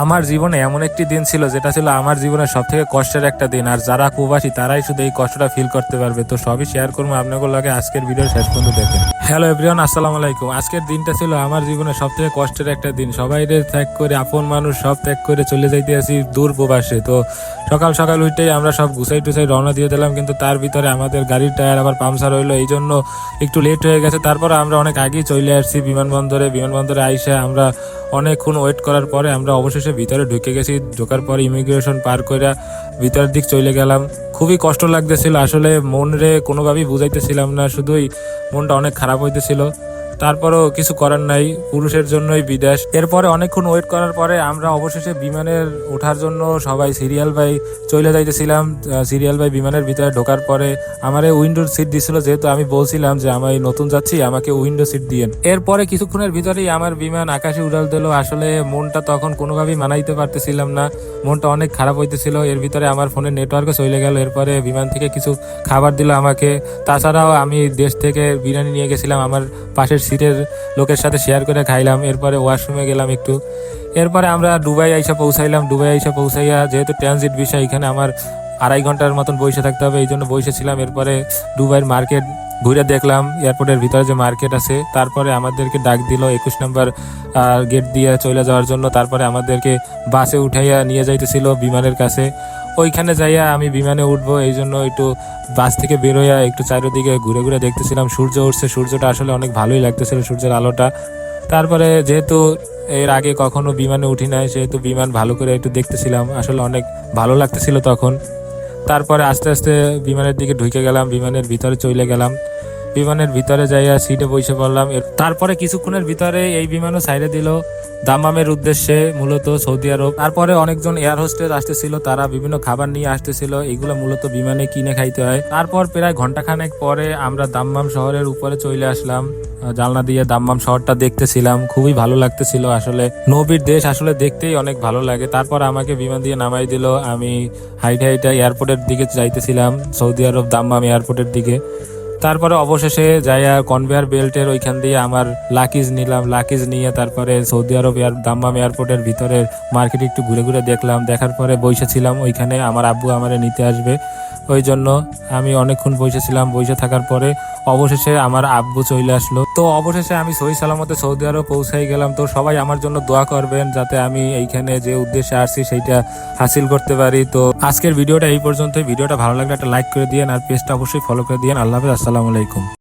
আমার জীবনে এমন একটি দিন ছিল যেটা ছিল আমার জীবনের সব থেকে কষ্টের একটা দিন, আর যারা প্রবাসী তারাই শুধু এই কষ্টটা ফিল করতে পারবে। তো সবই শেয়ার করবো আপনাদের লগে, আজকের ভিডিও শেষ পর্যন্ত দেখেন। হ্যালো এভরিওয়ান, আসসালামু আলাইকুম। আজকের দিনটা ছিল আমার জীবনের সব থেকে কষ্টের একটা দিন। সবাই ত্যাগ করে, আপন মানুষ সব ত্যাগ করে চলে যাইতে আসি দূর প্রবাসে। তো সকাল সকাল উঠেই আমরা সব গুছাই টুসাই রওনা দিয়ে দিলাম, কিন্তু তার ভিতরে আমাদের গাড়ির টায়ার আবার পাংচার হইলো, এই জন্য একটু লেট হয়ে গেছে। তারপর আমরা অনেক আগেই চলে আসছি বিমানবন্দরে আইসা আমরা অনেকক্ষণ ওয়েট করার পরে আমরা অবশেষে ভিতরে ঢুকে গেছি। ঢোকার পরে ইমিগ্রেশন পার করে ভিতরের দিক চলে গেলাম। খুবই কষ্ট লাগতেছিল, আসলে মনরে কোনোভাবেই বুঝাইতেছিলাম না, শুধুই মনটা অনেক খারাপ হইতেছিল। তারপরও কিছু করার নাই, পুরুষের জন্যই বিদেশ। এরপরে অনেকক্ষণ ওয়েট করার পরে আমরা অবশেষে বিমানের ওঠার জন্য সবাই সিরিয়াল বাই চলে যাইতেছিলাম। সিরিয়াল বাই বিমানের ভিতরে ঢোকার পরে আমার উইন্ডোর সিট দিছিল, যেহেতু আমি বলছিলাম যে আমি নতুন যাচ্ছি, আমাকে উইন্ডো সিট দিয়েন। এরপরে কিছুক্ষণের ভিতরেই আমার বিমান আকাশে উড়াল দিল। আসলে মনটা তখন কোনোভাবেই মানাইতে পারতেছিলাম না, মনটা অনেক খারাপ হইতেছিল। এর ভিতরে আমার ফোনের নেটওয়ার্কও চলে গেল। এরপরে বিমান থেকে কিছু খাবার দিল আমাকে। তাছাড়াও আমি দেশ থেকে বিরিয়ানি নিয়ে গেছিলাম, আমার পাশের সিটের লোকের সাথে শেয়ার করে খাইলাম। এরপরে ওয়াশরুমে গেলাম একটু। এরপরে আমরা দুবাই আইসা পৌঁছাইলাম। দুবাই আইসা পৌঁছাইয়া, যেহেতু ট্রানজিট বিষয়, এখানে আমার 2.5 ঘন্টার মতন বসে থাকতে হবে, এই জন্য বসেছিলাম। এরপরে দুবাইয়ের মার্কেট ঘুরে দেখলাম, এয়ারপোর্টের ভিতরে যে মার্কেট আছে। তারপরে আমাদেরকে ডাক দিল 21 নম্বর গেট দিয়ে চলে যাওয়ার জন্য। তারপরে আমাদেরকে বাসে উঠাইয়া নিয়ে যাইতেছিল বিমানের কাছে। ওইখানে যাইয়া আমি বিমানে উঠবো, এই জন্য একটু বাস থেকে বেরোয়া একটু চারিদিকে ঘুরে ঘুরে দেখতেছিলাম। সূর্য উঠছে, সূর্যটা আসলে অনেক ভালোই লাগতেছিল, সূর্যের আলোটা। তারপরে যেহেতু এর আগে কখনো বিমানে উঠি নাই, সেহেতু বিমান ভালো করে একটু দেখতেছিলাম, আসলে অনেক ভালো লাগতেছিল তখন। তারপরে আস্তে আস্তে বিমানের দিকে ঢুকে গেলাম, বিমানের ভিতরে চলে গেলাম। বিমানের ভিতরে যাইয়া সিটে বসে পড়লাম। তারপরে কিছুক্ষণের ভিতরে এই বিমানও ছাইড়ে দিল দাম্মামের উদ্দেশ্যে, মূলত সৌদি আরব। তারপরে অনেকজন এয়ার হোস্টেস আসতেছিল, তারা বিভিন্ন খাবার নিয়ে আসতেছিল, এগুলো মূলত বিমানে কিনে খাইতে হয়। তারপর প্রায় ঘন্টাখানেক পরে আমরা দাম্মাম শহরের উপরে চলে আসলাম। জানলা দিয়ে দাম্মাম শহরটা দেখতেছিলাম, খুবই ভালো লাগতেছিল। আসলে নবীর দেশ আসলে দেখতেই অনেক ভালো লাগে। তারপর আমাকে বিমান দিয়ে নামাই দিল। আমি হাইটা এয়ারপোর্টের দিকে যাইতেছিলাম, সৌদি আরব দাম্মাম এয়ারপোর্টের দিকে। তারপরে অবশেষে যাইয়া কনভেয়ার বেল্টের ওইখান দিয়ে আমার লাকিজ নিলাম। লাকিজ নিয়ে তারপরে সৌদি আরব দাম্মাম এয়ারপোর্টের ভিতরের মার্কেট একটু ঘুরে ঘুরে দেখলাম। দেখার পরে বসেছিলাম ওইখানে, আমার আব্বু আমারে নিতে আসবে, ওই জন্য আমি অনেকক্ষণ বসেছিলাম। বসে থাকার পরে অবশেষে আমার আব্বু চলে আসলো। তো অবশেষে আমি সহি সালামতে সৌদি আরব পৌঁছাই গেলাম। তো সবাই আমার জন্য দোয়া করবেন, যাতে আমি এইখানে যে উদ্দেশ্যে আসছি সেইটা হাসিল করতে পারি। তো আজকের ভিডিওটা এই পর্যন্তই। ভিডিওটা ভালো লাগলে একটা লাইক করে দিয়েন, আর পেজটা অবশ্যই ফলো করে দিয়েন। আল্লাহ হাফেজ, আসসালামু আলাইকুম।